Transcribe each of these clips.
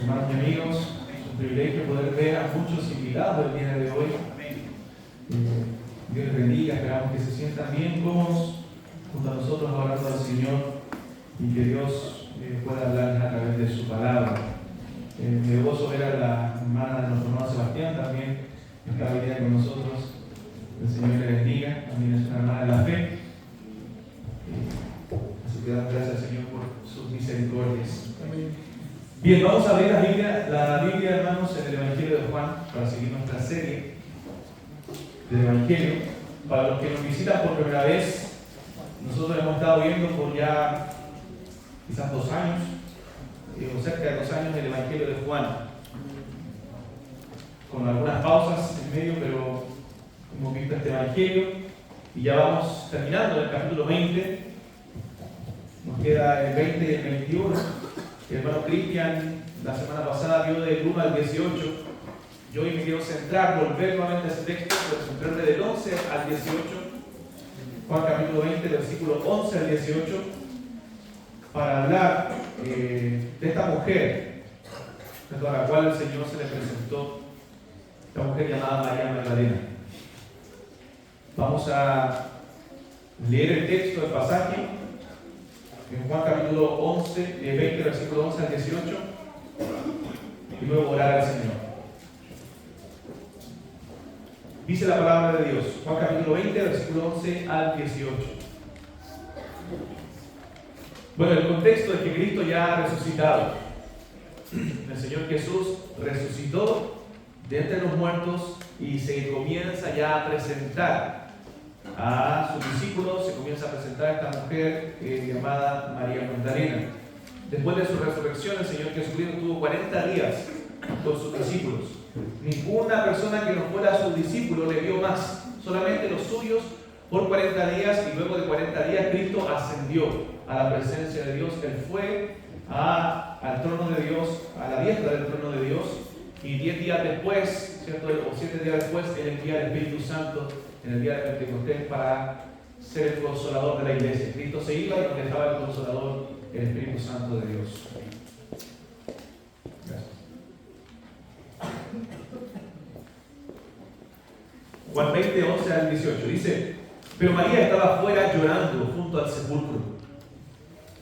Hermanos y amigos, es un privilegio poder ver a muchos invitados el día de hoy. Dios les bendiga, esperamos que se sientan bien cómodos junto a nosotros orando al Señor y que Dios pueda hablarles a través de su palabra. Me gozo ver a la hermana de nuestro hermano Sebastián también está hoy día con nosotros. El Señor le bendiga, también es una hermana de la fe. Así que damos gracias al Señor por sus misericordias. Bien, vamos a abrir la Biblia, hermanos, en el Evangelio de Juan para seguir nuestra serie del Evangelio. Para los que nos visitan por primera vez, nosotros hemos estado viendo por ya quizás 2 años, o cerca de 2 años, el Evangelio de Juan, con algunas pausas en medio, pero hemos visto este Evangelio y ya vamos terminando el capítulo 20. Nos queda el 20 y el 21. El hermano Cristian la semana pasada vio del 1 al 18. Yo hoy me quiero centrar, volver nuevamente a ese texto, pero centrarme del 11 al 18. Juan capítulo 20, versículo 11 al 18, para hablar de esta mujer a la cual el Señor se le presentó, esta mujer llamada María Magdalena. Vamos a leer el texto del pasaje en Juan capítulo 11, 20, versículo 11 al 18, y luego orar al Señor. Dice la palabra de Dios, Juan capítulo 20, versículo 11 al 18. Bueno, el contexto es que Cristo ya ha resucitado. El Señor Jesús resucitó de entre los muertos y se comienza ya a presentar a sus discípulos, se comienza a presentar a esta mujer llamada María Magdalena. Después de su resurrección, el Señor Jesucristo tuvo 40 días con sus discípulos. Ninguna persona que no fuera su discípulo le vio más, solamente los suyos por 40 días, y luego de 40 días Cristo ascendió a la presencia de Dios. Él fue al trono de Dios, a la diestra del trono de Dios, y 10 días después, ¿cierto? O 7 días después, Él envía el Espíritu Santo en el día de Pentecostés para ser el consolador de la iglesia. Cristo se iba y nos dejaba el consolador, el Espíritu Santo de Dios. Gracias. Juan 20, 11 al 18 dice: pero María estaba afuera llorando junto al sepulcro.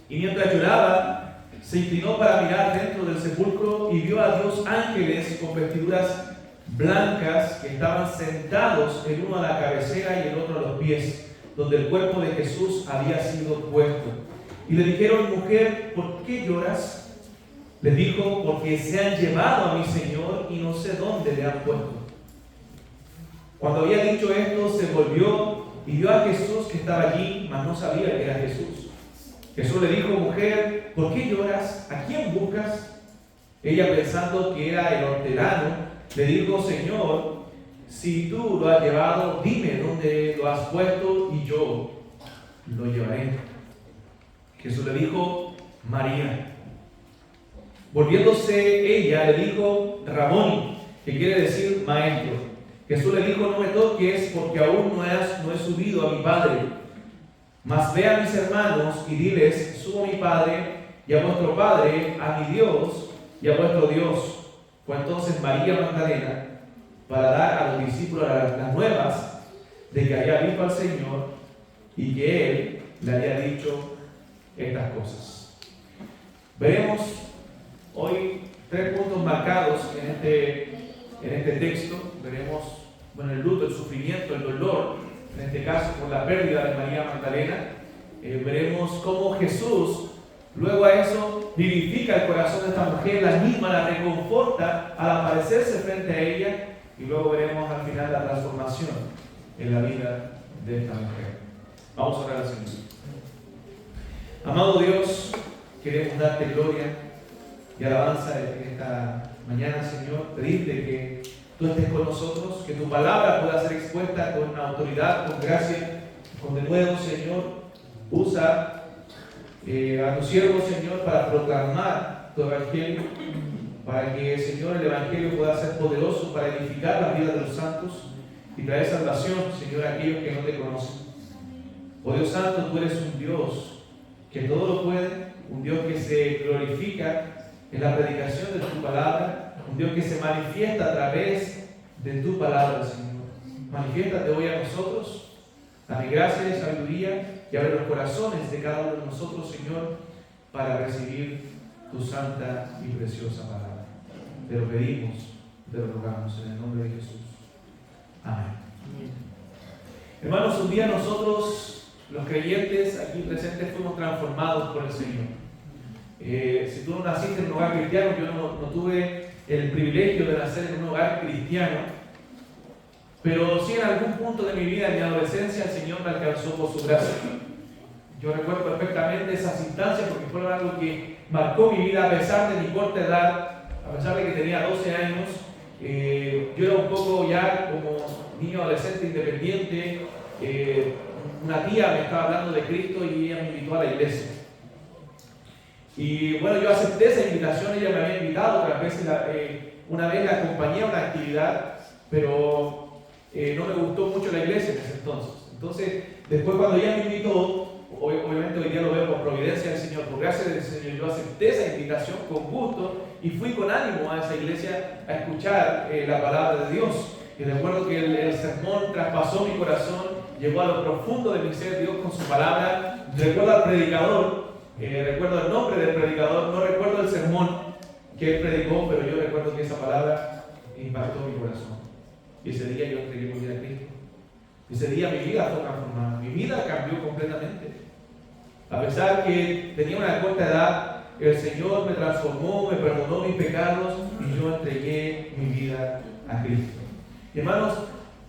Y mientras lloraba, se inclinó para mirar dentro del sepulcro y vio a 2 ángeles con vestiduras blancas que estaban sentados, el uno a la cabecera y el otro a los pies, donde el cuerpo de Jesús había sido puesto. Y le dijeron: mujer, ¿por qué lloras? Le dijo: porque se han llevado a mi Señor y no sé dónde le han puesto. Cuando había dicho esto, se volvió y vio a Jesús que estaba allí, mas no sabía que era Jesús. Jesús le dijo: mujer, ¿por qué lloras? ¿A quién buscas? Ella, pensando que era el hortelano, le dijo: Señor, si tú lo has llevado, dime dónde lo has puesto y yo lo llevaré. Jesús le dijo: María. Volviéndose ella, le dijo: Raboni, que quiere decir maestro. Jesús le dijo: no me toques, porque aún no he subido a mi Padre. Mas ve a mis hermanos y diles: subo a mi Padre y a vuestro Padre, a mi Dios y a vuestro Dios. Fue entonces María Magdalena para dar a los discípulos las nuevas de que había visto al Señor y que Él le había dicho estas cosas. Veremos hoy 3 puntos marcados en este texto. Veremos el luto, el sufrimiento, el dolor, en este caso por la pérdida de María Magdalena. Veremos cómo Jesús, luego a eso, vivifica el corazón de esta mujer, la anima, la reconforta al aparecerse frente a ella, y luego veremos al final la transformación en la vida de esta mujer. Vamos a orar al Señor. Amado Dios, queremos darte gloria y alabanza en esta mañana, Señor. Pedirte que tú estés con nosotros, que tu palabra pueda ser expuesta con autoridad, con gracia, con denuedo, Señor. Usa a tu siervo, Señor, para proclamar tu evangelio, para que, Señor, el evangelio pueda ser poderoso para edificar la vida de los santos y traer salvación, Señor, a aquellos que no te conocen. Oh Dios Santo, tú eres un Dios que todo lo puede, un Dios que se glorifica en la predicación de tu palabra, un Dios que se manifiesta a través de tu palabra, Señor. Manifiéstate hoy a nosotros, dame gracia y sabiduría y abre los corazones de cada uno de nosotros, Señor, para recibir tu santa y preciosa palabra. Te lo pedimos, te lo rogamos en el nombre de Jesús. Amén. Hermanos, un día nosotros, los creyentes aquí presentes, fuimos transformados por el Señor. Si tú no naciste en un hogar cristiano, yo no tuve el privilegio de nacer en un hogar cristiano, pero sí en algún punto de mi vida, en mi adolescencia, el Señor me alcanzó por su gracia. Yo recuerdo perfectamente esas instancias porque fueron algo que marcó mi vida a pesar de mi corta edad, a pesar de que tenía 12 años. Yo era un poco ya como niño adolescente independiente. Una tía me estaba hablando de Cristo y ella me invitó a la iglesia. Y bueno, yo acepté esa invitación, ella me había invitado otras veces, una vez la acompañé a una actividad, pero no me gustó mucho la iglesia en ese entonces. Entonces, después cuando ella me invitó, obviamente hoy día lo veo por providencia del Señor, por gracia del Señor, yo acepté esa invitación con gusto y fui con ánimo a esa iglesia a escuchar la palabra de Dios. Y recuerdo que el sermón traspasó mi corazón, llegó a lo profundo de mi ser, Dios con su palabra. Recuerdo al predicador, recuerdo el nombre del predicador, no recuerdo el sermón que él predicó, pero yo recuerdo que esa palabra impactó mi corazón. Y ese día yo entregué mi vida a Cristo. Ese día mi vida fue transformada, mi vida cambió completamente. A pesar que tenía una corta edad, el Señor me transformó, me perdonó mis pecados y yo entregué mi vida a Cristo. Y hermanos,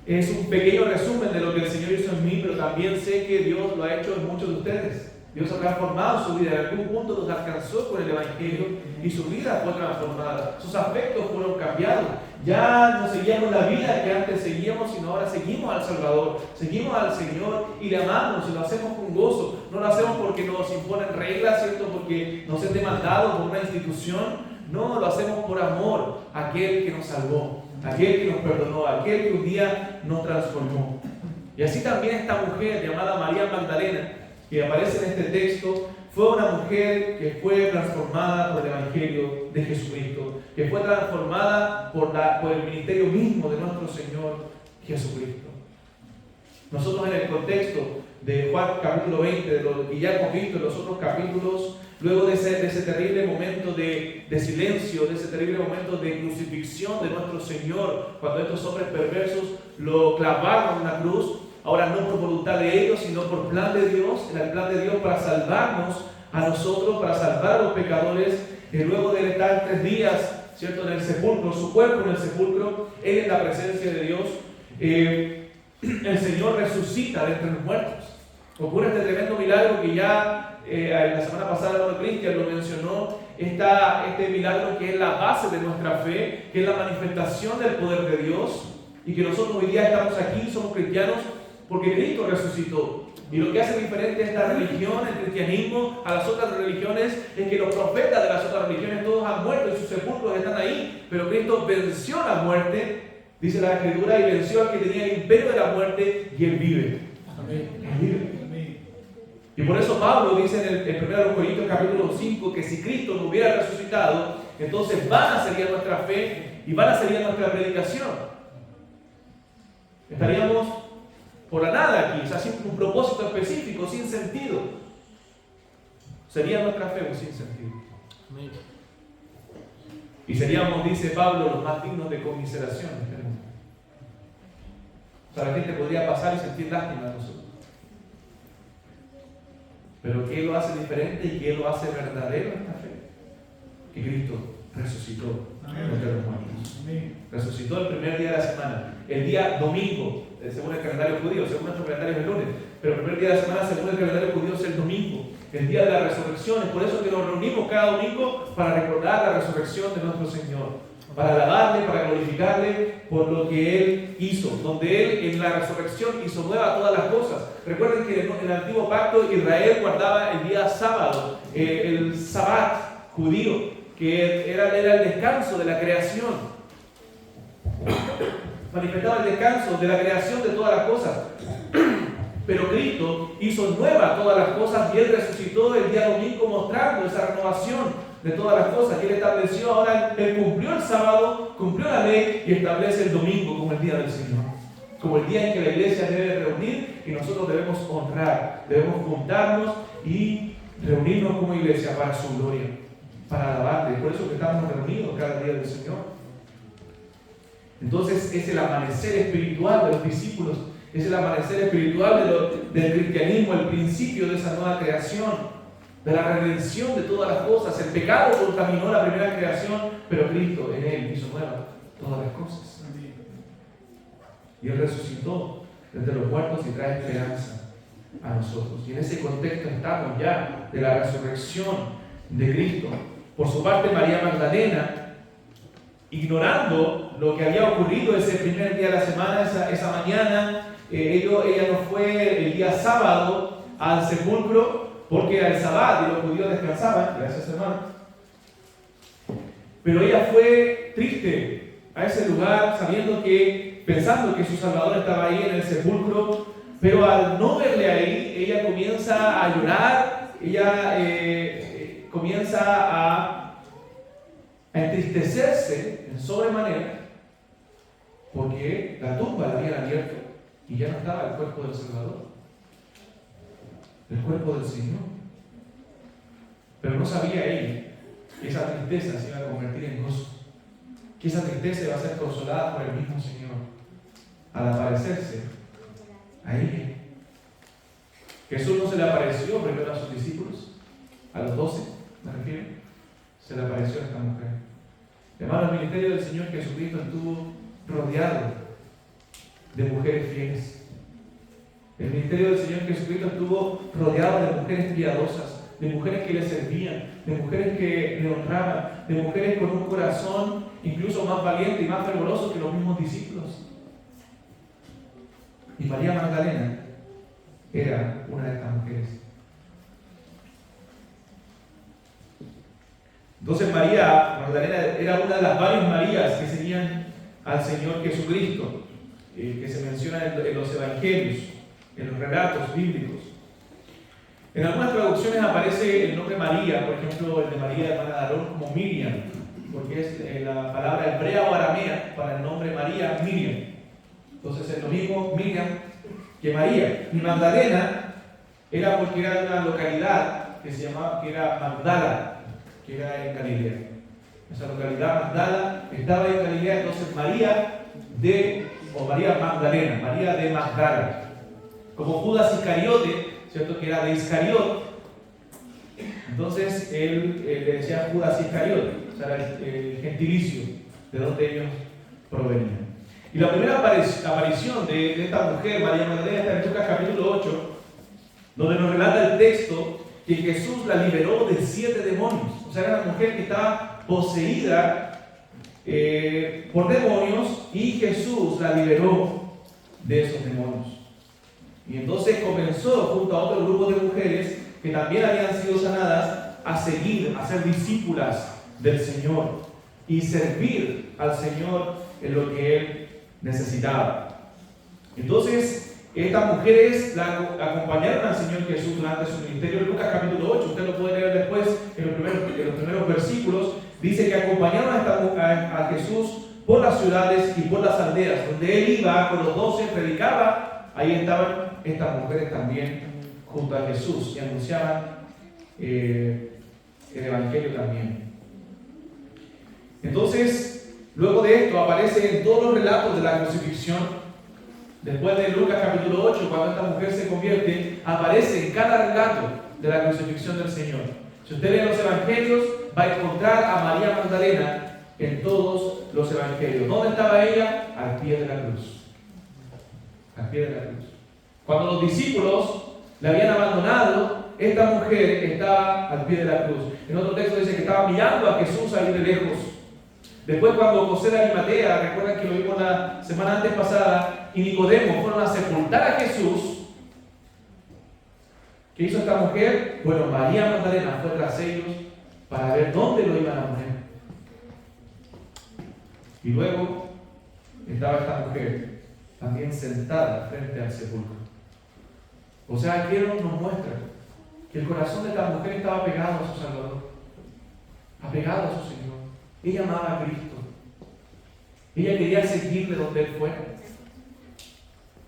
es un pequeño resumen de lo que el Señor hizo en mí, pero también sé que Dios lo ha hecho en muchos de ustedes. Dios ha transformado su vida, en algún punto los alcanzó con el Evangelio y su vida fue transformada. Sus aspectos fueron cambiados. Ya no seguíamos la vida que antes seguíamos, sino ahora seguimos al Salvador, seguimos al Señor y le amamos y lo hacemos con gozo. No lo hacemos porque nos imponen reglas, ¿cierto? Porque nos es demandado por una institución. No, lo hacemos por amor a aquel que nos salvó, a aquel que nos perdonó, a aquel que un día nos transformó. Y así también esta mujer llamada María Magdalena, que aparece en este texto, fue una mujer que fue transformada por el Evangelio de Jesucristo, que fue transformada por el ministerio mismo de nuestro Señor Jesucristo. Nosotros en el contexto de Juan capítulo 20, de lo que ya hemos visto en los otros capítulos, luego de ese terrible momento de silencio, de ese terrible momento de crucifixión de nuestro Señor, cuando estos hombres perversos lo clavaron en una cruz, ahora no por voluntad de ellos, sino por plan de Dios, en el plan de Dios para salvarnos a nosotros, para salvar a los pecadores, y luego de estar 3 días, ¿cierto?, en el sepulcro, su cuerpo en el sepulcro, él en la presencia de Dios, el Señor resucita de entre los muertos. Ocurre este tremendo milagro que ya la semana pasada el Cristian lo mencionó, este milagro que es la base de nuestra fe, que es la manifestación del poder de Dios, y que nosotros hoy día estamos aquí, somos cristianos, porque Cristo resucitó. Y lo que hace diferente a esta religión, el cristianismo, a las otras religiones, es que los profetas de las otras religiones todos han muerto y sus sepulcros están ahí, pero Cristo venció la muerte, dice la Escritura, y venció al que tenía el imperio de la muerte, y Él vive. Amén. Él vive. Y por eso Pablo dice en el 1 Corintios capítulo 5 que si Cristo no hubiera resucitado, entonces vana sería nuestra fe y vana sería nuestra predicación. Estaríamos por la nada aquí, o sea, sin un propósito específico, sin sentido. Sería nuestra fe sin sentido. Y seríamos, dice Pablo, los más dignos de conmiseración en este mundo. O sea, la gente podría pasar y sentir lástima de nosotros. Pero ¿qué lo hace diferente y qué lo hace verdadero esta fe? Que Cristo resucitó entre los muertos. Resucitó el primer día de la semana, el día domingo, según el calendario judío, según nuestro calendario es el lunes, pero el primer día de la semana, según el calendario judío, es el domingo, el día de la resurrección. Es por eso que nos reunimos cada domingo para recordar la resurrección de nuestro Señor, para alabarle, para glorificarle por lo que Él hizo, donde Él en la resurrección hizo nueva todas las cosas. Recuerden que en el antiguo pacto Israel guardaba el día sábado, el Sabbat judío, que era el descanso de la creación. Manifestaba el descanso de la creación de todas las cosas. Pero Cristo hizo nueva todas las cosas y Él resucitó el día domingo mostrando esa renovación de todas las cosas. Y Él estableció, ahora Él cumplió el sábado, cumplió la ley y establece el domingo como el día del Señor. Como el día en que la iglesia debe reunir y nosotros debemos honrar, debemos juntarnos y reunirnos como iglesia para su gloria, para alabarle. Por eso que estamos reunidos cada día del Señor. Entonces es el amanecer espiritual de los discípulos, es el amanecer espiritual del cristianismo, el principio de esa nueva creación, de la redención de todas las cosas. El pecado contaminó la primera creación, pero Cristo en Él hizo nuevas todas las cosas. Y Él resucitó desde los muertos y trae esperanza a nosotros. Y en ese contexto estamos ya de la resurrección de Cristo. Por su parte, María Magdalena, ignorando lo que había ocurrido ese primer día de la semana, esa mañana, ella no fue el día sábado al sepulcro porque era el sábado y los judíos descansaban. Gracias, hermano. Pero ella fue triste a ese lugar pensando que su Salvador estaba ahí en el sepulcro, pero al no verle ahí, ella comienza a llorar, ella comienza a entristecerse en sobremanera, porque la tumba la habían abierto y ya no estaba el cuerpo del Salvador, el cuerpo del Señor. Pero no sabía ella que esa tristeza se iba a convertir en gozo, que esa tristeza iba a ser consolada por el mismo Señor al aparecerse a ella. Jesús no se le apareció primero a sus discípulos, a los 12, me refiero, se le apareció a esta mujer. Hermano, el ministerio del Señor Jesucristo estuvo rodeado de mujeres fieles. El ministerio del Señor Jesucristo estuvo rodeado de mujeres piadosas, de mujeres que le servían, de mujeres que le honraban, de mujeres con un corazón incluso más valiente y más fervoroso que los mismos discípulos. Y María Magdalena era una de estas mujeres. Entonces María Magdalena era una de las varias Marías que seguían al Señor Jesucristo, que se menciona en los evangelios, en los relatos bíblicos. En algunas traducciones aparece el nombre María, por ejemplo el de María hermana de Aarón, como Miriam, porque es la palabra hebrea o aramea para el nombre María, Miriam. Entonces es lo mismo Miriam que María. Y Magdalena era porque era de una localidad que se llamaba, que era Magdala, que era en Galilea. Esa localidad Magdala estaba en Galilea. Entonces María Magdalena, María de Magdala, como Judas Iscariote, ¿cierto? Que era de Iscariot. Entonces él le decía Judas Iscariote, o sea, el gentilicio de donde ellos provenían. Y la primera aparición de esta mujer, María Magdalena, está en Lucas capítulo 8, donde nos relata el texto que Jesús la liberó de 7 demonios. O sea, era una mujer que estaba poseída por demonios y Jesús la liberó de esos demonios. Y entonces comenzó, junto a otro grupo de mujeres que también habían sido sanadas, a seguir, a ser discípulas del Señor y servir al Señor en lo que Él necesitaba. Entonces, estas mujeres la acompañaron al Señor Jesús durante su ministerio. En Lucas capítulo 8, usted lo puede leer después en los primeros versículos, dice que acompañaron a Jesús por las ciudades y por las aldeas, donde Él iba con los 12, predicaba, ahí estaban estas mujeres también junto a Jesús y anunciaban el Evangelio también. Entonces, luego de esto aparece en todos los relatos de la crucifixión. Después de Lucas capítulo 8, cuando esta mujer se convierte, aparece en cada relato de la crucifixión del Señor. Si usted lee los evangelios, va a encontrar a María Magdalena en todos los evangelios. ¿Dónde estaba ella? Al pie de la cruz. Al pie de la cruz. Cuando los discípulos la habían abandonado, esta mujer estaba al pie de la cruz. En otro texto dice que estaba mirando a Jesús ahí de lejos. Después, cuando José de Arimatea, recuerdan que lo vimos la semana antes pasada, y Nicodemo fueron a sepultar a Jesús, ¿qué hizo esta mujer? Bueno, María Magdalena fue tras ellos para ver dónde lo iban a poner. Y luego estaba esta mujer también sentada frente al sepulcro. O sea, aquí nos muestra que el corazón de esta mujer estaba pegado a su Salvador. apegado a su Señor. Ella amaba a Cristo. Ella quería seguirle donde Él fuera.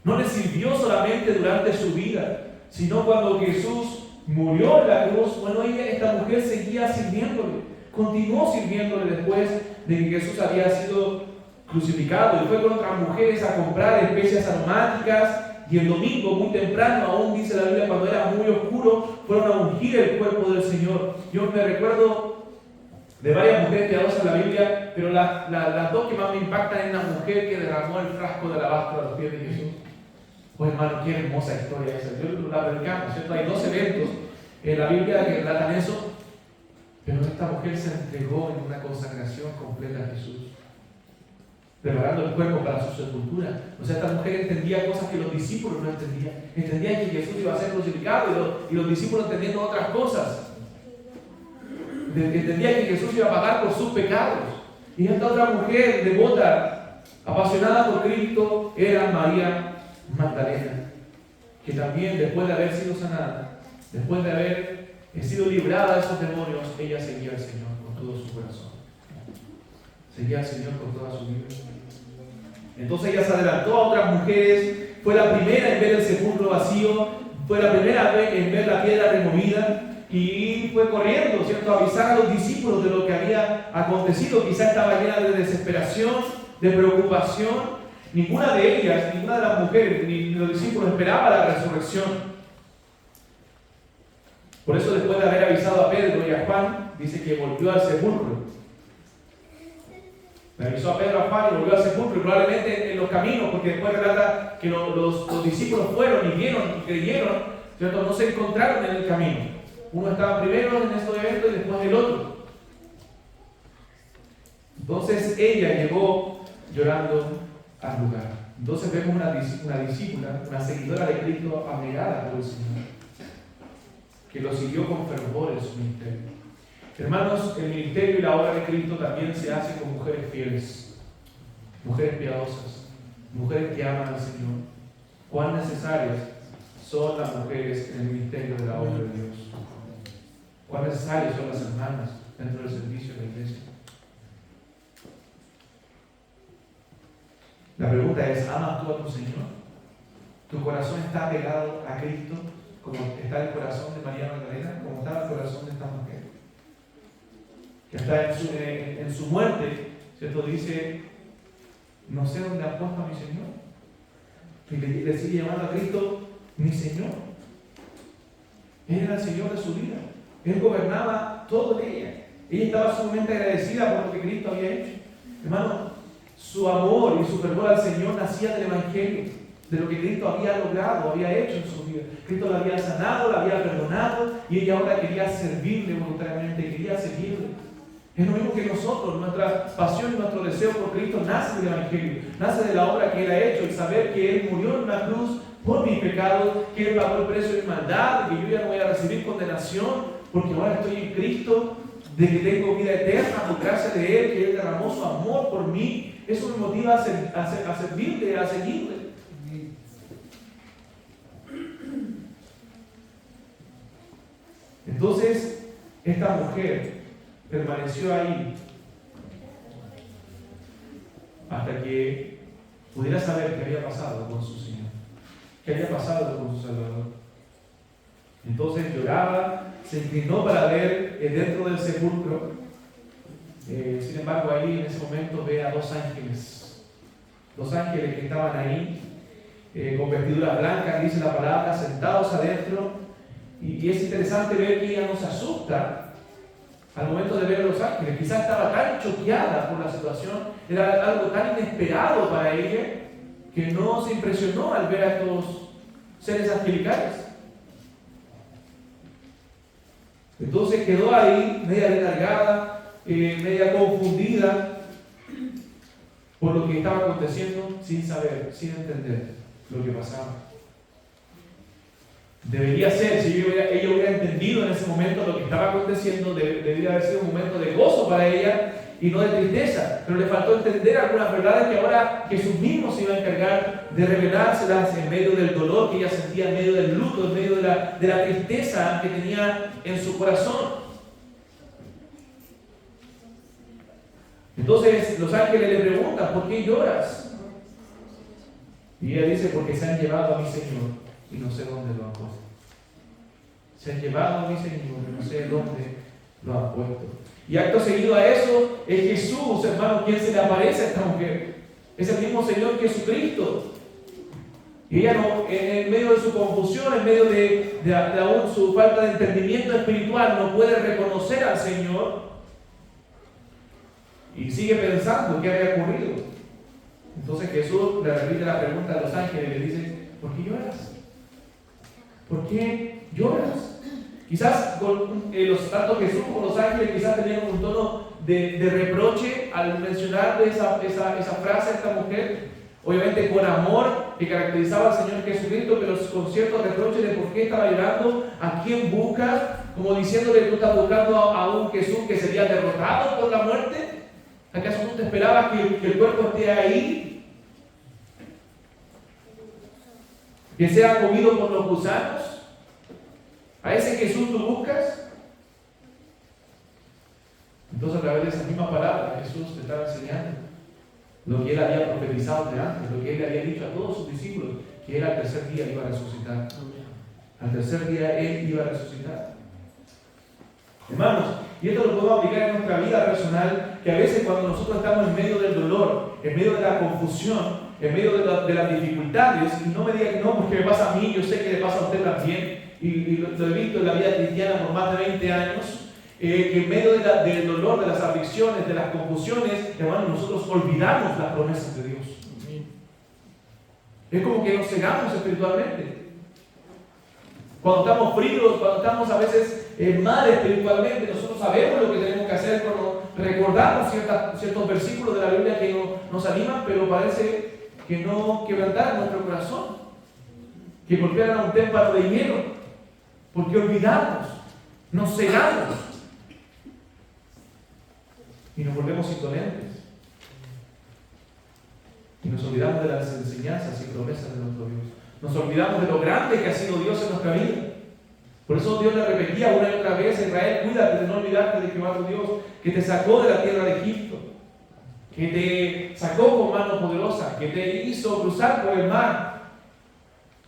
No le sirvió solamente durante su vida, sino cuando Jesús murió en la cruz. Bueno, esta mujer seguía sirviéndole, continuó sirviéndole después de que Jesús había sido crucificado, y fue con otras mujeres a comprar especias aromáticas. Y el domingo, muy temprano, aún dice la Biblia, cuando era muy oscuro, fueron a ungir el cuerpo del Señor. Yo me recuerdo de varias mujeres piadosas en la Biblia, pero las dos que más me impactan es la mujer que derramó el frasco de alabastro a los pies de Jesús. Pues hermano, qué hermosa historia esa. Yo la predicamos, ¿cierto? Hay dos eventos en la Biblia que relatan eso, pero esta mujer se entregó en una consagración completa a Jesús, preparando el cuerpo para su sepultura. O sea, esta mujer entendía cosas que los discípulos no entendían. Entendían que Jesús iba a ser crucificado y los discípulos entendiendo otras cosas. Entendían que Jesús iba a pagar por sus pecados. Y esta otra mujer devota, apasionada por Cristo, era María Magdalena, que también después de haber sido sanada, después de haber sido librada de esos demonios, ella seguía al Señor con todo su corazón. Seguía al Señor con toda su vida. Entonces ella se adelantó a otras mujeres, fue la primera en ver el sepulcro vacío, fue la primera en ver la piedra removida, y fue corriendo, ¿cierto?, a avisar a los discípulos de lo que había acontecido. Quizá estaba llena de desesperación, de preocupación. Ninguna de ellas, ninguna de las mujeres, ni los discípulos esperaba la resurrección. Por eso, después de haber avisado a Pedro y a Juan, dice que volvió al sepulcro. Le avisó a Pedro, a Juan, y volvió al sepulcro, y probablemente en los caminos, porque después relata que los discípulos fueron y vieron y creyeron, ¿cierto?, no se encontraron en el camino. Uno estaba primero en estos eventos y después el otro. Entonces ella llegó llorando al lugar. Entonces vemos una discípula, una seguidora de Cristo, abnegada por el Señor, que lo siguió con fervor en su ministerio. Hermanos, el ministerio y la obra de Cristo también se hace con mujeres fieles, mujeres piadosas, mujeres que aman al Señor. Cuán necesarias son las mujeres en el ministerio de la obra de Dios. Cuán necesarias son las hermanas dentro del servicio de la iglesia. La pregunta es, ¿amas tú a tu Señor? ¿Tu corazón está pegado a Cristo como está el corazón de María Magdalena, como está el corazón de esta mujer? Que hasta en su muerte, ¿cierto?, dice, no sé dónde han puesto a mi Señor. Y le sigue llamando a Cristo mi Señor. Él era el Señor de su vida. Él gobernaba todo de ella. Ella estaba sumamente agradecida por lo que Cristo había hecho. Hermano, su amor y su fervor al Señor nacía del Evangelio, de lo que Cristo había logrado, había hecho en su vida. Cristo la había sanado, la había perdonado, y ella ahora quería servirle voluntariamente, quería seguirle. Es lo mismo que nosotros, nuestra pasión y nuestro deseo por Cristo nace del Evangelio, nace de la obra que Él ha hecho, y saber que Él murió en una cruz por mis pecados, que Él pagó el precio de mi maldad, de que yo ya no voy a recibir condenación, porque ahora estoy en Cristo, de que tengo vida eterna por gracia de Él, que Él derramó su amor por mí. Eso me motiva a servirle, a seguirle. Entonces, esta mujer permaneció ahí hasta que pudiera saber qué había pasado con su Señor, qué había pasado con su Salvador. Entonces lloraba, se inclinó para ver dentro del sepulcro. Sin embargo, ahí en ese momento ve a dos ángeles que estaban ahí, con vestiduras blancas, dice la palabra, sentados adentro. Y es interesante ver que ella no se asusta al momento de ver a los ángeles. Quizás estaba tan choqueada por la situación, era algo tan inesperado para ella, que no se impresionó al ver a estos seres angelicales. Entonces quedó ahí, media recargada, media confundida por lo que estaba aconteciendo, sin saber, sin entender lo que pasaba. Debería ser, si ella hubiera entendido en ese momento lo que estaba aconteciendo, debería haber sido un momento de gozo para ella y no de tristeza, pero le faltó entender algunas verdades que ahora Jesús mismo se iba a encargar de revelárselas en medio del dolor que ella sentía, en medio del luto, en medio de la tristeza que tenía en su corazón. Entonces los ángeles le preguntan, ¿por qué lloras? Y ella dice, porque se han llevado a mi Señor y no sé dónde lo han puesto. Se han llevado a mi Señor y no sé dónde lo han puesto. Y acto seguido a eso, es Jesús, hermano, quien se le aparece a esta mujer. Es el mismo Señor Jesucristo. Y ella no, en medio de su confusión, en medio de aún su falta de entendimiento espiritual, no puede reconocer al Señor. Y sigue pensando qué había ocurrido. Entonces Jesús le repite la pregunta a los ángeles y le dice, ¿por qué lloras? ¿Por qué lloras? Quizás tanto Jesús como los ángeles quizás tenían un tono de reproche al mencionar esa frase a esta mujer. Obviamente con amor que caracterizaba al Señor Jesucristo, pero con cierto reproche de por qué estaba llorando, a quién buscas, como diciéndole, tú estás buscando a un Jesús que sería derrotado por la muerte. ¿Acaso tú te esperabas que el cuerpo esté ahí? ¿Que sea comido por los gusanos? ¿A ese Jesús tú buscas? Entonces a través de esa misma palabra Jesús te estaba enseñando lo que él había profetizado de antes, lo que él le había dicho a todos sus discípulos, que él al tercer día iba a resucitar. Al tercer día él iba a resucitar. Hermanos, y esto lo podemos aplicar en nuestra vida personal, que a veces cuando nosotros estamos en medio del dolor, en medio de la confusión, en medio de las dificultades, y no me digan que no, porque me pasa a mí, yo sé que le pasa a usted también, y lo he visto en la vida cristiana por más de 20 años, que en medio del dolor, de las aflicciones, de las confusiones, hermanos, nosotros olvidamos las promesas de Dios. Es como que nos cegamos espiritualmente. Cuando estamos fríos, cuando estamos a veces mal espiritualmente, nosotros sabemos lo que tenemos que hacer, cuando recordamos ciertos versículos de la Biblia que nos animan, pero parece que no quebrantaron nuestro corazón, que golpearan a un témpano de hielo, porque olvidamos, nos cegamos y nos volvemos indolentes y nos olvidamos de las enseñanzas y promesas de nuestro Dios. Nos olvidamos de lo grande que ha sido Dios en nuestra vida. Por eso Dios le repetía una y otra vez a Israel, cuídate de no olvidarte de Jehová tu Dios, que te sacó de la tierra de Egipto, que te sacó con mano poderosa, que te hizo cruzar por el mar.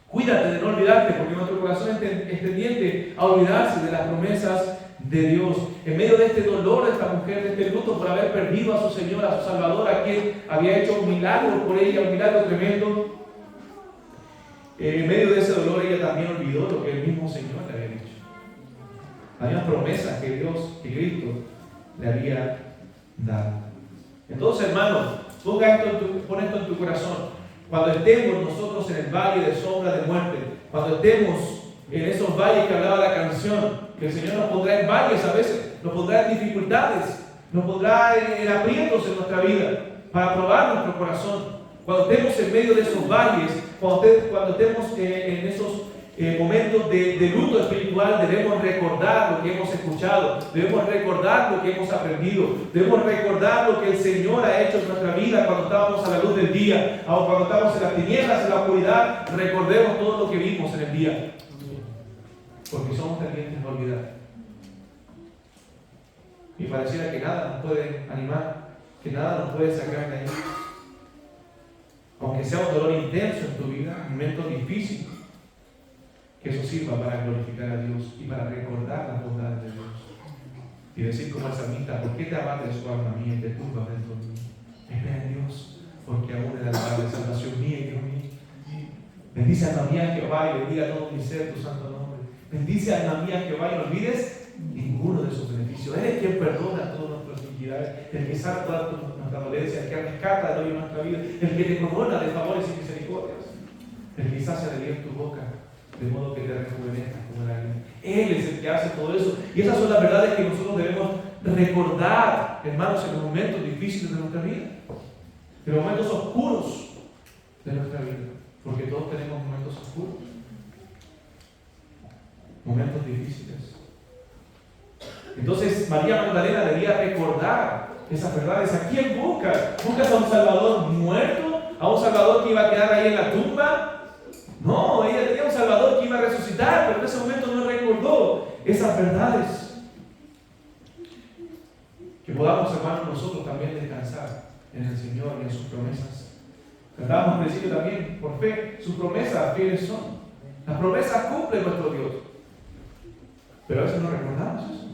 Cuídate de no olvidarte, porque nuestro corazón es tendiente a olvidarse de las promesas de Dios. En medio de este dolor de esta mujer, de este luto por haber perdido a su Señor, a su Salvador, a quien había hecho un milagro por ella, un milagro tremendo, en medio de ese dolor ella también olvidó lo que el mismo Señor le había dicho. Había promesas que Dios, que Cristo le había dado. Entonces, hermano, pon esto en tu corazón. Cuando estemos nosotros en el valle de sombra de muerte, cuando estemos en esos valles que hablaba la canción, que el Señor nos pondrá en valles a veces, nos pondrá en dificultades, nos pondrá en aprietos en nuestra vida para probar nuestro corazón. Cuando estemos en medio de esos valles, cuando estemos en esos momentos de luto espiritual, debemos recordar lo que hemos escuchado, debemos recordar lo que hemos aprendido, debemos recordar lo que el Señor ha hecho en nuestra vida cuando estábamos a la luz del día, o cuando estábamos en las tinieblas, en la oscuridad. Recordemos todo lo que vimos en el día, porque somos tendientes a olvidar. Y pareciera que nada nos puede animar, que nada nos puede sacar de ahí. Aunque sea un dolor intenso en tu vida, un momento difícil, que eso sirva para glorificar a Dios y para recordar las bondades de Dios. Y decir como el salmista, ¿por qué te abates, su alma mía, y te turbas dentro de mí? Espera en Dios, porque aún es la palabra de salvación mía y Dios mío. Bendice alma mía Jehová y bendiga todo mi ser tu santo nombre. Bendice alma mía Jehová y no olvides ninguno de sus beneficios. Él es quien perdona todas nuestras iniquidades, el que sana toda nuestra dolencia, el que rescata de hoy en nuestra vida, el que te corona de favores y misericordias, el que sacia de bien tu boca, de modo que te rejuvenezcas como el águila. Él es el que hace todo eso. Y esas son las verdades que nosotros debemos recordar, hermanos, en los momentos difíciles de nuestra vida, en los momentos oscuros de nuestra vida, porque todos tenemos momentos oscuros, momentos difíciles. Entonces María Magdalena debía recordar esas verdades. ¿A quién buscas? ¿Buscas a un Salvador muerto? ¿A un Salvador que iba a quedar ahí en la tumba? No, ella tenía un Salvador que iba a resucitar, pero en ese momento no recordó esas verdades. Que podamos, hermanos, nosotros también descansar en el Señor y en sus promesas. Cantábamos al principio también, por fe, sus promesas fieles son. Las promesas cumple nuestro Dios. Pero a veces no recordamos eso.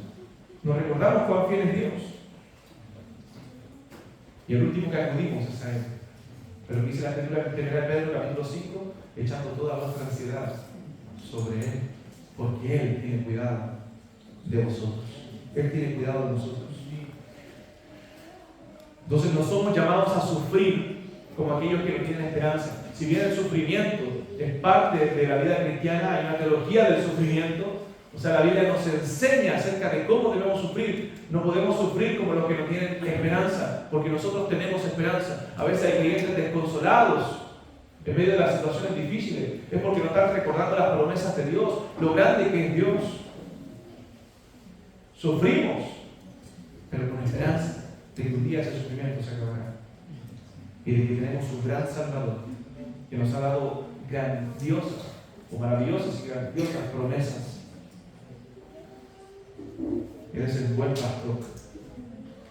No recordamos cuán fiel es Dios. Y el último que acudimos es a Él. Pero dice la Escritura en 1 Pedro capítulo 5, echando toda nuestra ansiedad sobre Él, porque Él tiene cuidado de vosotros. Él tiene cuidado de nosotros. Entonces no somos llamados a sufrir como aquellos que no tienen esperanza. Si bien el sufrimiento es parte de la vida cristiana, hay una teología del sufrimiento. O sea, la Biblia nos enseña acerca de cómo debemos sufrir. No podemos sufrir como los que no tienen esperanza, porque nosotros tenemos esperanza. A veces hay creyentes desconsolados en medio de las situaciones difíciles. Es porque no están recordando las promesas de Dios, lo grande que es Dios. Sufrimos, pero con esperanza de que un día ese sufrimiento se acabará. Y de que tenemos un gran Salvador que nos ha dado grandiosas o maravillosas y grandiosas promesas. Él es el buen pastor.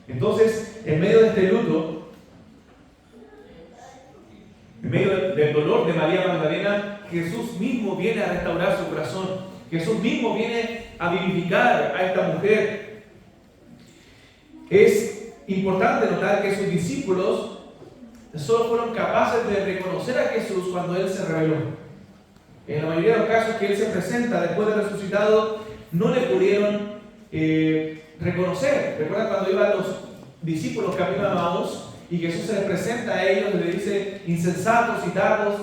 Entonces, en medio de este luto, en medio del dolor de María Magdalena, Jesús mismo viene a restaurar su corazón. Jesús mismo viene a vivificar a esta mujer. Es importante notar que sus discípulos solo fueron capaces de reconocer a Jesús cuando Él se reveló. En la mayoría de los casos que Él se presenta después de resucitado, no le pudieron reconocer. ¿Recuerdan cuando iban los discípulos camino a Emaús y Jesús se les presenta a ellos y les dice insensatos y tardos,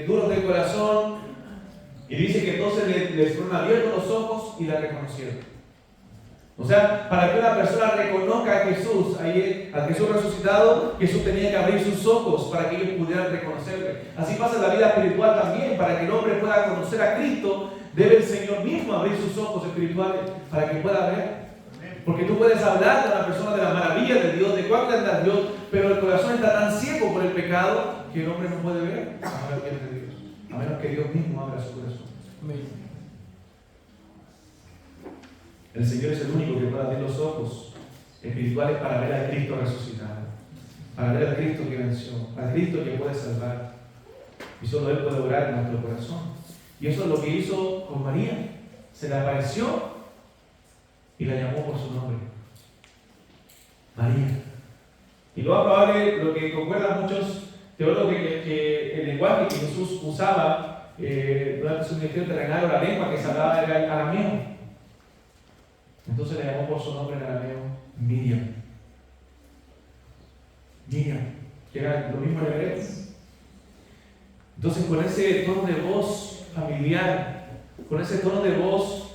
duros de corazón, y dice que entonces les fueron abiertos los ojos y la reconocieron? O sea, para que una persona reconozca a Jesús, al Jesús resucitado, Jesús tenía que abrir sus ojos para que ellos pudieran reconocerle. Así pasa en la vida espiritual también. Para que el hombre pueda conocer a Cristo, debe el Señor mismo abrir sus ojos espirituales para que pueda ver. Porque tú puedes hablar a una persona de la maravilla de Dios, de cuán grande es Dios, pero el corazón está tan ciego por el pecado que el hombre no puede ver la maravilla de Dios, a menos que Dios mismo abra su corazón. Amén. El Señor es el único que puede abrir los ojos espirituales para ver al Cristo resucitado, para ver al Cristo que venció, al Cristo que puede salvar. Y solo Él puede obrar en nuestro corazón. Y eso es lo que hizo con María. Se le apareció y la llamó por su nombre. María. Y lo más probable, lo que concuerdan muchos teólogos, que el lenguaje que Jesús usaba durante su ministerio terrenal, o la lengua que se hablaba era el arameo. Entonces le llamó por su nombre en arameo Miriam. Miriam, que era lo mismo en hebreo. Entonces, con ese tono de voz familiar, con ese tono de voz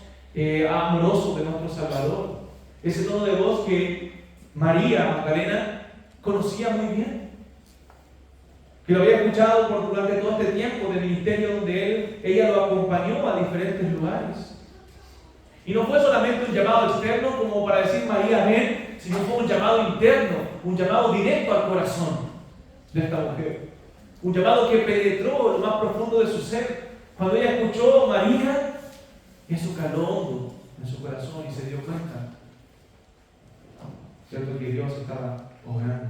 amoroso de nuestro Salvador, ese tono de voz que María Magdalena conocía muy bien, que lo había escuchado durante todo este tiempo de ministerio donde ella lo acompañó a diferentes lugares. Y no fue solamente un llamado externo como para decir María ven, sino fue un llamado interno, un llamado directo al corazón de esta mujer. Un llamado que penetró lo más profundo de su ser. Cuando ella escuchó María, eso caló hondo en su corazón y se dio cuenta, ¿cierto?, que Dios estaba obrando.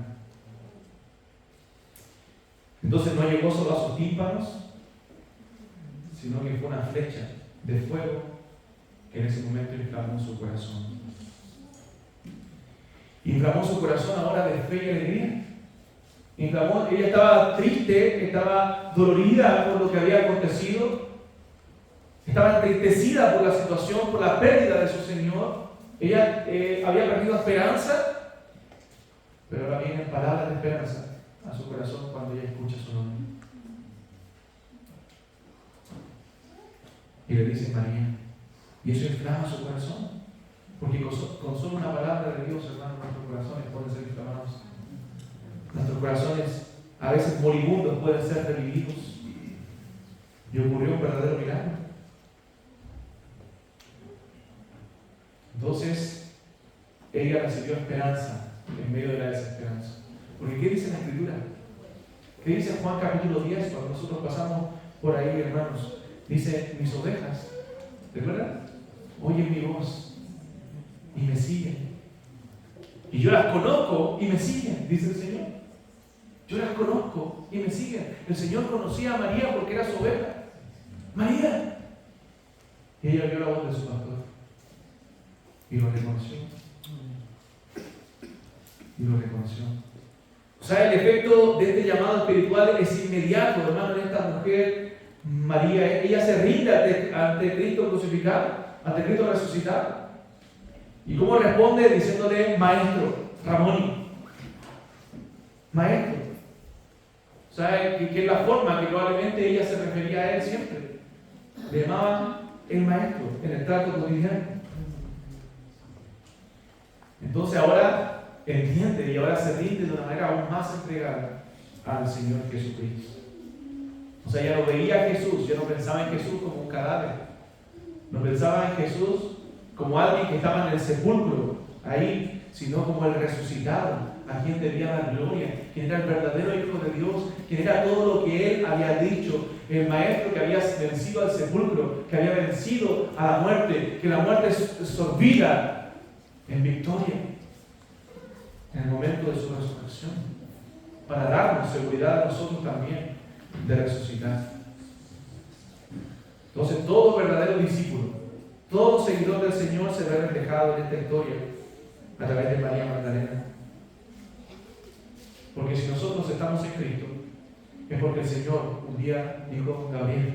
Entonces no llegó solo a sus tímpanos, sino que fue una flecha de fuego que en ese momento inflamó su corazón. Inflamó su corazón ahora de fe y alegría. Ella estaba triste, estaba dolorida por lo que había acontecido, estaba entristecida por la situación, por la pérdida de su Señor. Ella había perdido esperanza, pero ahora vienen palabras de esperanza a su corazón cuando ella escucha su nombre. Y le dice María. Y eso inflama su corazón, porque con solo una palabra de Dios, hermano, nuestros corazones pueden ser inflamados. Nuestros corazones, a veces moribundos, pueden ser revividos. Y ocurrió un verdadero milagro. Entonces, ella recibió esperanza en medio de la desesperanza. Porque ¿qué dice la Escritura? ¿Qué dice Juan capítulo 10 cuando nosotros pasamos por ahí, hermanos? Dice, mis ovejas, ¿recuerdan? Oyen mi voz y me siguen. y yo las conozco y me siguen, dice el Señor. Yo las conozco y me siguen. El Señor conocía a María porque era su oveja. María. Y ella oyó la voz de su pastor y lo reconoció. Y lo reconoció. O sea, el efecto de este llamado espiritual es inmediato, hermano, en esta mujer, María. Ella se rinde ante Cristo crucificado, ante Cristo resucitado. ¿Y cómo responde? Diciéndole, maestro, Ramón. Maestro. O sea, que es la forma que probablemente ella se refería a él siempre. Le llamaba el maestro en el trato cotidiano. Entonces ahora entiende y ahora se rinde de una manera aún más entregada al Señor Jesucristo. O sea, ya no veía a Jesús, ya no pensaba en Jesús como un cadáver. No pensaba en Jesús como alguien que estaba en el sepulcro, ahí, sino como el resucitado, a quien debía dar gloria, quien era el verdadero Hijo de Dios, quien era todo lo que Él había dicho, el Maestro que había vencido al sepulcro, que había vencido a la muerte, que la muerte sorbida en victoria en el momento de su resurrección, para darnos seguridad a nosotros también de resucitar. Entonces, todo verdadero discípulo, todo seguidor del Señor se ve reflejado en esta historia a través de María Magdalena. Porque si nosotros estamos en Cristo, es porque el Señor un día dijo, Gabriel,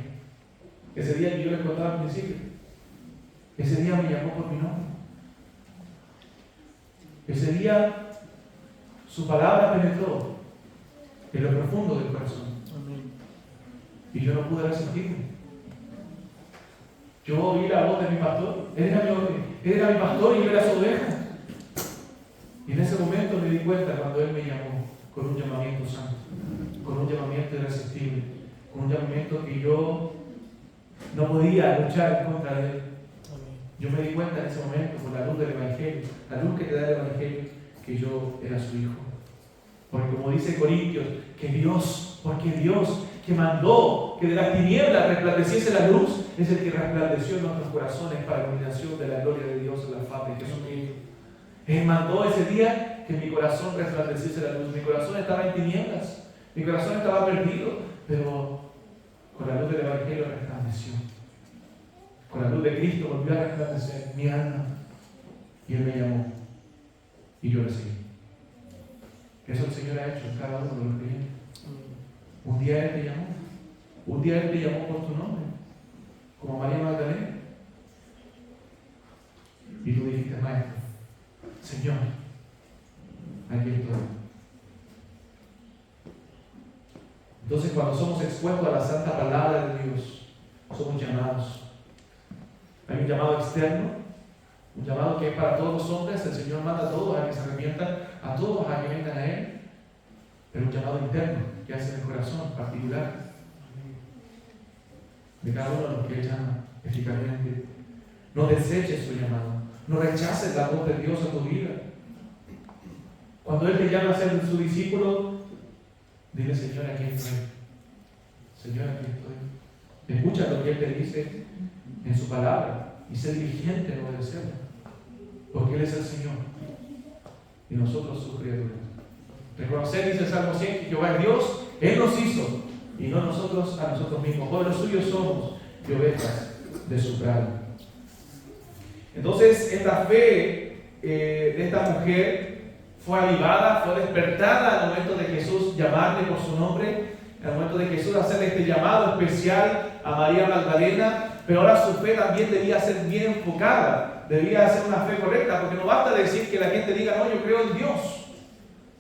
ese día que yo les contaba al principio, ese día me llamó por mi nombre. Ese día su palabra penetró en lo profundo del corazón. Amén. Y yo no pude resistirme. Yo oí la voz de mi pastor. Él era mi pastor y yo era su oveja. Y en ese momento me di cuenta cuando Él me llamó con un llamamiento santo, con un llamamiento irresistible, con un llamamiento que yo no podía luchar en contra de Él. Yo me di cuenta en ese momento, por la luz del Evangelio, la luz que te da el Evangelio, que yo era su hijo. Porque como dice Corintios, porque Dios que mandó que de las tinieblas resplandeciese la luz, es el que resplandeció en nuestros corazones para la iluminación de la gloria de Dios en la faz de Jesucristo. Él mandó ese día que mi corazón resplandeciese la luz. Mi corazón estaba en tinieblas, mi corazón estaba perdido, pero con la luz del Evangelio resplandeció. Con la luz de Cristo volvió a resplandecer mi alma. Y Él me llamó. Y yo le seguí. Eso el Señor ha hecho en cada uno de los creyentes. Un día Él te llamó. Un día Él te llamó por tu nombre. Como María Magdalena. Y tú dijiste, Maestro, Señor, aquí estoy. Entonces, cuando somos expuestos a la santa palabra de Dios, somos llamados. Hay un llamado externo, un llamado que es para todos los hombres. El Señor manda a todos a que se arrepientan, a todos a que vengan a Él. Pero un llamado interno que hace en el corazón particular de cada uno de los que Él llama eficazmente. No deseches su llamado, no rechaces la voz de Dios en tu vida. Cuando Él te llama a ser su discípulo, dile, Señor, aquí estoy. Señor, aquí estoy. Escucha lo que Él te dice en su palabra y sé diligente en obedecerlo, porque Él es el Señor y nosotros sus criaturas. Reconocer, dice el Salmo 100, que Jehová es Dios, Él nos hizo y no nosotros a nosotros mismos. Pueblos suyos somos y ovejas de su prado. Entonces, esta fe de esta mujer fue avivada, fue despertada al momento de Jesús llamarle por su nombre, al momento de Jesús hacerle este llamado especial a María Magdalena. Pero ahora su fe también debía ser bien enfocada, debía ser una fe correcta, porque no basta decir que la gente diga, no, yo creo en Dios.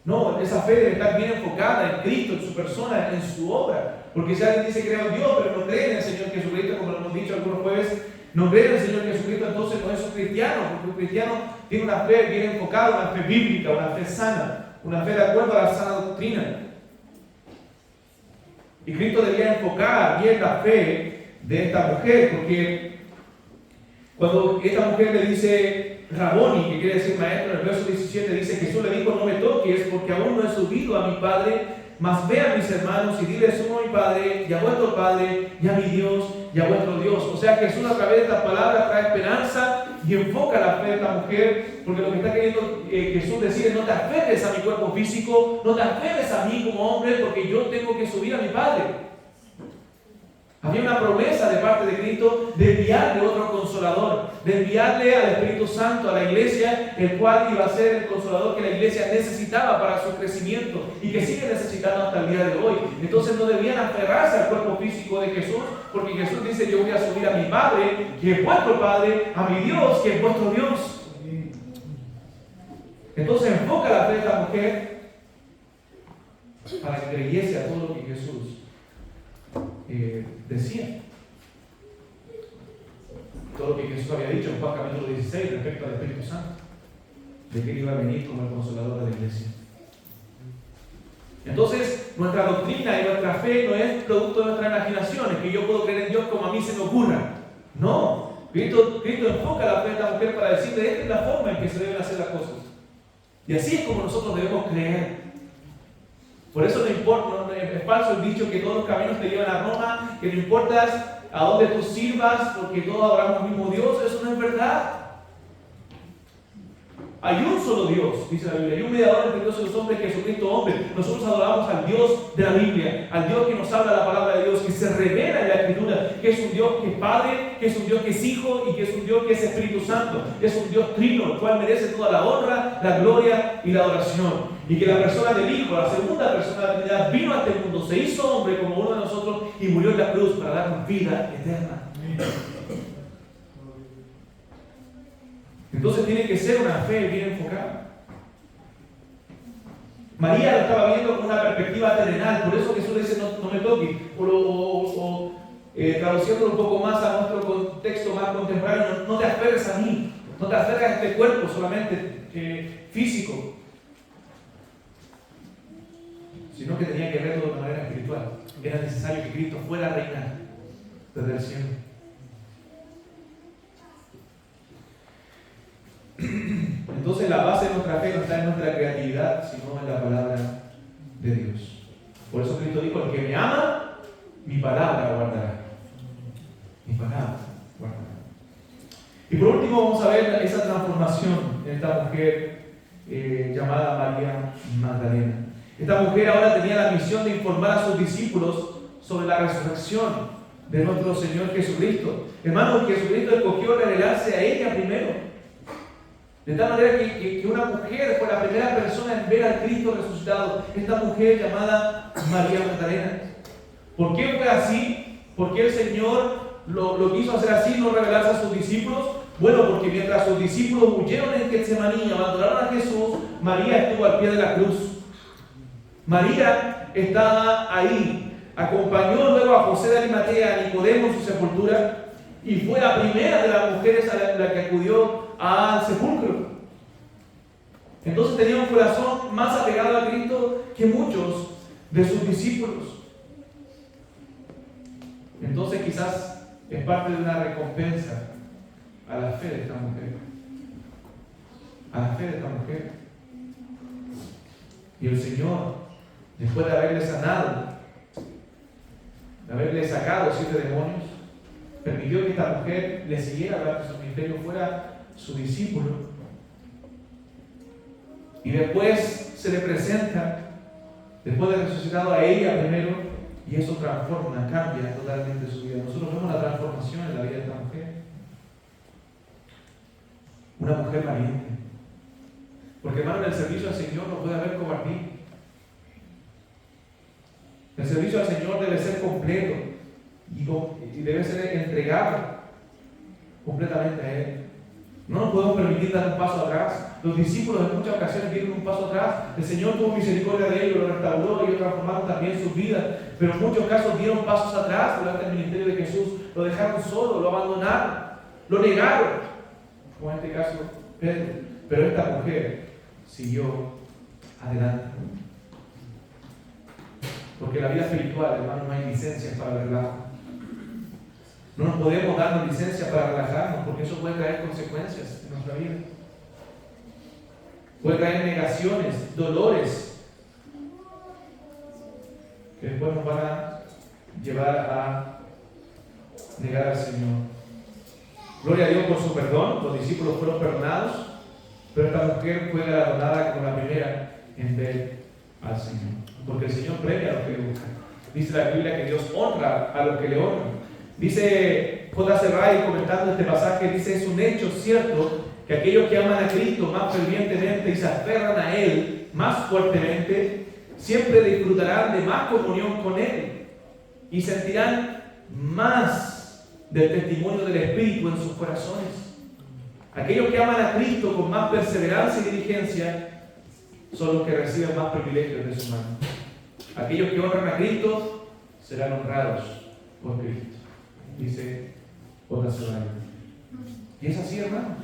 No, esa fe debe estar bien enfocada en Cristo, en su persona, en su obra. Porque si alguien dice creo en Dios, pero no cree en el Señor Jesucristo, como lo hemos dicho algunos jueves, no cree en el Señor Jesucristo, entonces no es un cristiano, porque un cristiano tiene una fe bien enfocada, una fe bíblica, una fe sana, una fe de acuerdo a la sana doctrina. Y Cristo debía enfocar bien la fe de esta mujer, porque cuando esta mujer le dice, Raboni, que quiere decir maestro. En el verso 17 dice: Jesús le dijo, no me toques porque aún no he subido a mi Padre, mas ve a mis hermanos y diles, uno a mi Padre y a vuestro Padre y a mi Dios y a vuestro Dios. O sea, Jesús a través de estas palabras trae esperanza y enfoca la fe de esta mujer, porque lo que está queriendo Jesús decir es: no te aferres a mi cuerpo físico, no te aferres a mí como hombre, porque yo tengo que subir a mi Padre. Había una promesa de parte de Cristo de enviarle otro consolador, de enviarle al Espíritu Santo a la iglesia, el cual iba a ser el consolador que la iglesia necesitaba para su crecimiento y que sigue necesitando hasta el día de hoy. Entonces no debían aferrarse al cuerpo físico de Jesús, porque Jesús dice: yo voy a subir a mi Padre, que es vuestro Padre, a mi Dios, que es vuestro Dios. Entonces enfoca la fe de esta mujer para que creyese a todo lo que Jesús decía, todo lo que Jesús había dicho en Juan capítulo 16 respecto al Espíritu Santo, de que él iba a venir como el consolador de la iglesia. Entonces, nuestra doctrina y nuestra fe no es producto de nuestras imaginaciones, que yo puedo creer en Dios como a mí se me ocurra. No, Cristo enfoca la fe de esta mujer para decirle: esta es la forma en que se deben hacer las cosas. Y así es como nosotros debemos creer. Por eso no importa, es falso el dicho que todos los caminos te llevan a Roma, que no importa a dónde tú sirvas, porque todos adoramos al mismo Dios. Eso no es verdad. Hay un solo Dios, dice la Biblia, hay un mediador entre Dios y los hombres, Jesucristo hombre. Nosotros adoramos al Dios de la Biblia, al Dios que nos habla la palabra de Dios, que se revela en la Escritura, que es un Dios que es Padre, que es un Dios que es Hijo y que es un Dios que es Espíritu Santo. Es un Dios trino, el cual merece toda la honra, la gloria y la adoración. Y que la persona del Hijo, la segunda persona de la Trinidad, vino a este mundo, se hizo hombre como uno de nosotros y murió en la cruz para darnos vida eterna. Entonces tiene que ser una fe bien enfocada. María lo estaba viendo con una perspectiva terrenal, por eso Jesús le dice: no me toques. Traduciéndolo un poco más a nuestro contexto más contemporáneo: no te aferres a mí, no te aferres a este cuerpo solamente físico, sino que tenía que verlo de una manera espiritual. Era necesario que Cristo fuera a reinar desde el cielo. Entonces la base de nuestra fe no está en nuestra creatividad, sino en la palabra de Dios. Por eso Cristo dijo: el que me ama, mi palabra guardará. Mi palabra guardará. Y por último vamos a ver esa transformación en esta mujer llamada María Magdalena. Esta mujer ahora tenía la misión de informar a sus discípulos sobre la resurrección de nuestro Señor Jesucristo. Hermanos, Jesucristo escogió revelarse a ella primero. De tal manera que una mujer fue la primera persona en ver al Cristo resucitado. Esta mujer llamada María Magdalena. ¿Por qué fue así? ¿Por qué el Señor lo quiso hacer así, no revelarse a sus discípulos? Bueno, porque mientras sus discípulos huyeron en Getsemaní, abandonaron a Jesús, María estuvo al pie de la cruz. María estaba ahí. Acompañó luego a José de Arimatea, a Nicodemo en su sepultura, y fue la primera de las mujeres a la que acudió al sepulcro. Entonces tenía un corazón más apegado a Cristo que muchos de sus discípulos. Entonces quizás es parte de una recompensa a la fe de esta mujer. A la fe de esta mujer. Y el Señor, después de haberle sanado, de haberle sacado 7 demonios, permitió que esta mujer le siguiera durante su ministerio, fuera su discípulo. Y después se le presenta, después de resucitado, a ella primero, y eso transforma, cambia totalmente su vida. Nosotros vemos la transformación en la vida de esta mujer. Una mujer valiente. Porque, hermano, en el servicio al Señor no puede haber cobardía. El servicio al Señor debe ser completo y debe ser entregado completamente a Él. No nos podemos permitir dar un paso atrás. Los discípulos en muchas ocasiones dieron un paso atrás. El Señor tuvo misericordia de ellos, lo restauró y ellos transformaron también sus vidas. Pero en muchos casos dieron pasos atrás durante el ministerio de Jesús. Lo dejaron solo, lo abandonaron, lo negaron. Como en este caso Pedro. Pero esta mujer siguió adelante. Porque en la vida espiritual, hermano, no hay licencias para el relajo. No nos podemos darnos licencia para relajarnos, porque eso puede traer consecuencias en nuestra vida. puede traer negaciones, dolores, que después nos van a llevar a negar al Señor. Gloria a Dios por su perdón, los discípulos fueron perdonados, pero esta mujer fue galardonada como la primera en ver al Señor, porque el Señor premia a los que le buscan. Dice la Biblia que Dios honra a los que le honran. Dice J.C. Wright, comentando este pasaje, dice: es un hecho cierto que aquellos que aman a Cristo más fervientemente y se aferran a Él más fuertemente, siempre disfrutarán de más comunión con Él y sentirán más del testimonio del Espíritu en sus corazones. Aquellos que aman a Cristo con más perseverancia y diligencia son los que reciben más privilegios de su mano. Aquellos que honran a Cristo serán honrados por Cristo, dice J.C. Wright. Y es así, hermanos.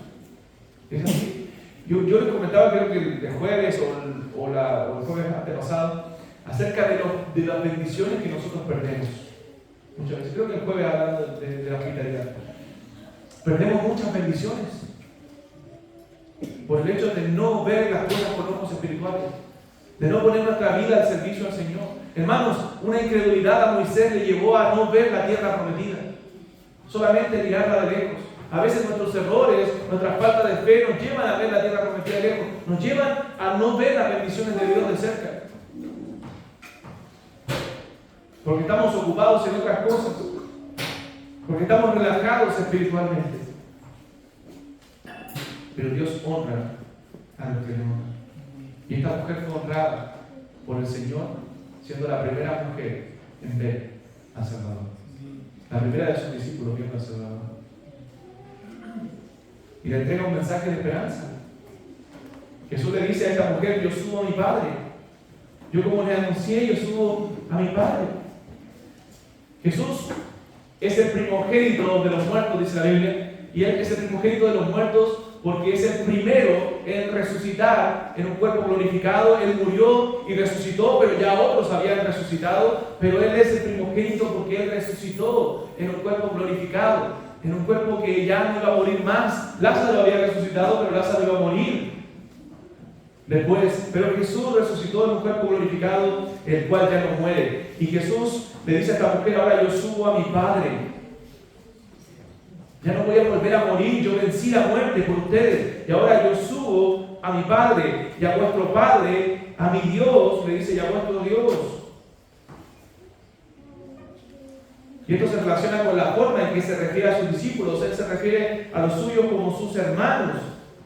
Es así. Yo les comentaba, creo que el jueves o el jueves antepasado, acerca de las bendiciones que nosotros perdemos. Muchas veces, creo que el jueves hablando de la hospitalidad, perdemos muchas bendiciones por el hecho de no ver las cosas con ojos espirituales, de no poner nuestra vida al servicio al Señor. Hermanos, una incredulidad a Moisés le llevó a no ver la tierra prometida, solamente mirarla de lejos. A veces nuestros errores, nuestras faltas de fe nos llevan a ver la tierra prometida de lejos, nos llevan a no ver las bendiciones de Dios de cerca, porque estamos ocupados en otras cosas, porque estamos relajados espiritualmente. Pero Dios honra a los que le honran. Y esta mujer fue honrada por el Señor, siendo la primera mujer en ver al Salvador, la primera de sus discípulos viendo al Salvador, y le entrega un mensaje de esperanza. Jesús le dice a esta mujer: yo subo a mi Padre. Yo, como le anuncié, yo subo a mi Padre. Jesús es el primogénito de los muertos, dice la Biblia, y Él es el primogénito de los muertos porque es el primero en resucitar en un cuerpo glorificado. Él murió y resucitó, pero ya otros habían resucitado, pero Él es el primogénito porque Él resucitó en un cuerpo glorificado, en un cuerpo que ya no iba a morir más. Lázaro había resucitado, pero Lázaro iba a morir después, pero Jesús resucitó en un cuerpo glorificado, el cual ya no muere. Y Jesús le dice a esta mujer: ahora yo subo a mi Padre. Ya no voy a volver a morir, yo vencí la muerte por ustedes. Y ahora yo subo a mi Padre y a vuestro Padre, a mi Dios, le dice, y a vuestro Dios. Y esto se relaciona con la forma en que se refiere a sus discípulos. Él se refiere a los suyos como sus hermanos,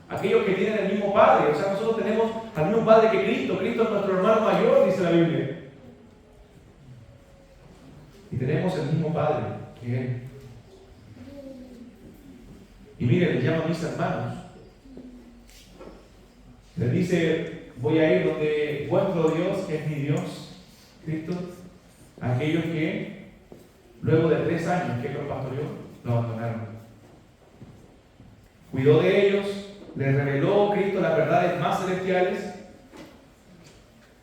aquellos que tienen el mismo Padre. O sea, nosotros tenemos al mismo Padre que Cristo. Cristo es nuestro hermano mayor, dice la Biblia. Y tenemos el mismo Padre que Él. Y mire, les llama a mis hermanos. Les dice: voy a ir donde vuestro Dios, que es mi Dios, Cristo. Aquellos que luego de 3 años que los pastoreó, lo abandonaron. Cuidó de ellos, les reveló Cristo las verdades más celestiales,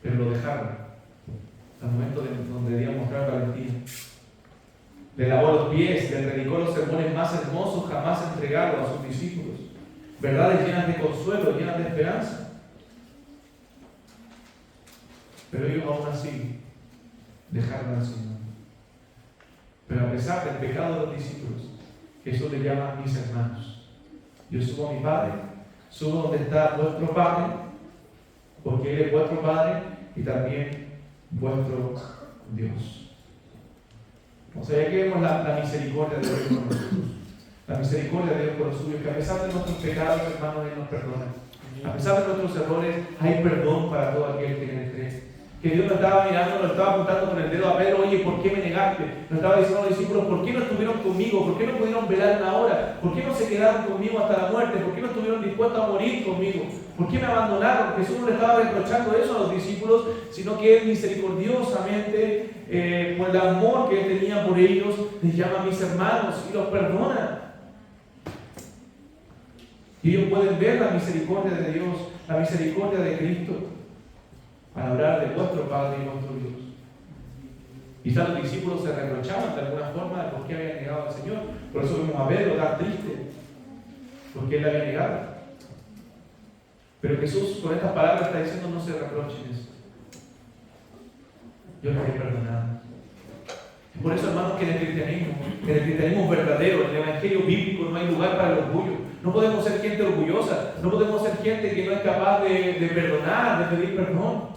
pero lo dejaron al momento donde debían mostrar valentía. Le lavó los pies, le predicó los sermones más hermosos jamás entregados a sus discípulos, verdades llenas de consuelo, llenas de esperanza. Pero ellos aún así dejaron al Señor. Pero a pesar del pecado de los discípulos, Jesús les llama mis hermanos. Yo subo a mi Padre, subo donde está vuestro Padre, porque Él es vuestro Padre y también vuestro Dios. O sea, aquí vemos la misericordia de Dios con nosotros. La misericordia de Dios con los suyos, que a pesar de nuestros pecados, hermanos, Él nos perdona. A pesar de nuestros errores, hay perdón para todo aquel que en Él cree. Que Dios nos estaba mirando, nos estaba apuntando con el dedo a Pedro: oye, ¿por qué me negaste? Nos estaba diciendo a los discípulos: ¿por qué no estuvieron conmigo? ¿Por qué no pudieron velar una hora? ¿Por qué no se quedaron conmigo hasta la muerte? ¿Por qué no estuvieron dispuestos a morir conmigo? ¿Por qué me abandonaron? Jesús no le estaba reprochando eso a los discípulos, sino que Él misericordiosamente, por el amor que Él tenía por ellos, les llama a mis hermanos y los perdona. Y ellos pueden ver la misericordia de Dios, la misericordia de Cristo, para hablar de vuestro Padre y vuestro Dios. Quizás los discípulos se reprochaban de alguna forma de por qué habían negado al Señor. Por eso vemos a Pedro tan triste, porque él la había negado. Pero Jesús con estas palabras está diciendo: no se reprochen eso. Yo les he perdonado. Y por eso, hermanos, que en el cristianismo verdadero, en el evangelio bíblico, no hay lugar para el orgullo. No podemos ser gente orgullosa, no podemos ser gente que no es capaz de perdonar, de pedir perdón.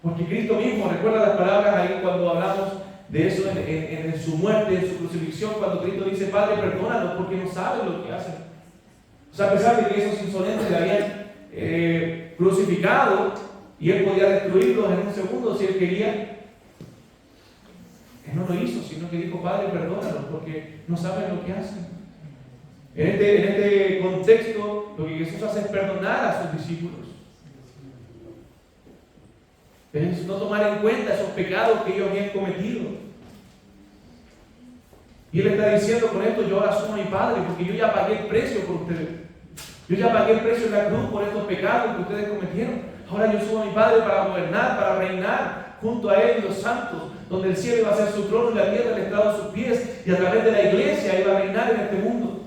Porque Cristo mismo, recuerda las palabras ahí cuando hablamos de eso en su muerte, en su crucifixión, cuando Cristo dice: Padre, perdónalos porque no saben lo que hacen. O sea, a pesar de que esos insolentes le habían crucificado y Él podía destruirlos en un segundo si Él quería, Él no lo hizo, sino que dijo: Padre, perdónalos porque no saben lo que hacen. En este contexto, lo que Jesús hace es perdonar a sus discípulos. Es no tomar en cuenta esos pecados que ellos habían cometido. Y Él está diciendo con esto: yo ahora asumo a mi Padre, porque yo ya pagué el precio por ustedes. Yo ya pagué el precio en la cruz por estos pecados que ustedes cometieron. Ahora yo subo a mi Padre para gobernar, para reinar junto a Él y los santos, donde el cielo iba a ser su trono y la tierra el estrado de sus pies, y a través de la iglesia iba a reinar en este mundo.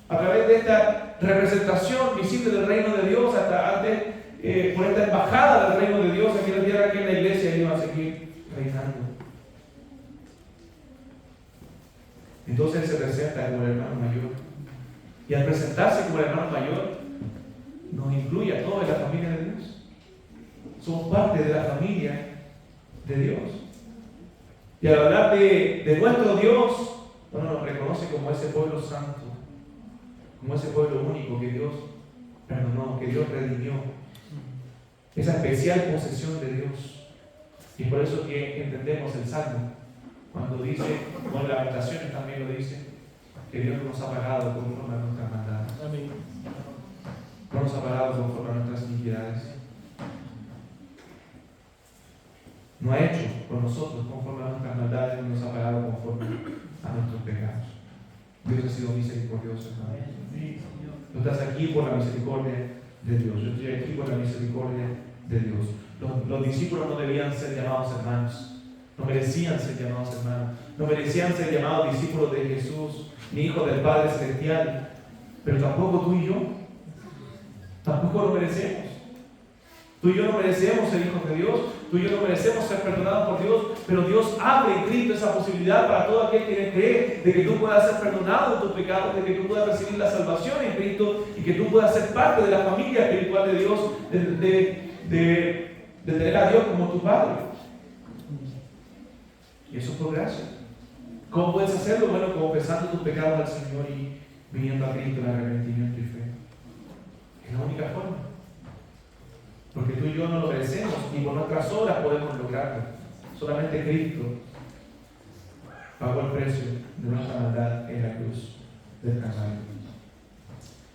A través de esta representación visible del reino de Dios, hasta antes, por esta embajada del reino de Dios aquí en la tierra, que en la iglesia iba a seguir reinando. Entonces Él se presenta como el hermano mayor. Y al presentarse como el hermano mayor, nos incluye a todos en la familia de Dios. Somos parte de la familia de Dios. Y al hablar de nuestro Dios, bueno, nos reconoce como ese pueblo santo, como ese pueblo único que Dios perdonó, que Dios redimió. Esa especial posesión de Dios. Y por eso que entendemos el Salmo, cuando dice, con Lamentaciones también lo dice, que Dios no nos ha pagado conforme a nuestras maldades. Amén. No nos ha pagado conforme a nuestras iniquidades. No ha hecho con nosotros conforme a nuestras maldades, no nos ha pagado conforme a nuestros pecados. Dios ha sido misericordioso, hermano. Tú estás aquí por la misericordia de Dios. Yo estoy aquí por la misericordia de Dios. Los discípulos no debían ser llamados hermanos. No merecían ser llamados hermanos. No merecían ser llamados discípulos de Jesús, ni hijos del Padre Celestial. Pero tampoco tú y yo. Tampoco lo merecemos. Tú y yo no merecemos ser hijos de Dios. Tú y yo no merecemos ser perdonados por Dios. Pero Dios abre en Cristo esa posibilidad para todo aquel que cree, de que tú puedas ser perdonado de tus pecados, de que tú puedas recibir la salvación en Cristo y que tú puedas ser parte de la familia espiritual de Dios, de tener a Dios como tu Padre. Y eso es por gracia. ¿Cómo puedes hacerlo? Bueno, confesando tus pecados al Señor y viniendo a Cristo en arrepentimiento y fe. Es la única forma. Porque tú y yo no lo merecemos, ni por nuestras obras podemos lograrlo. Solamente Cristo pagó el precio de nuestra maldad en la cruz del Calvario.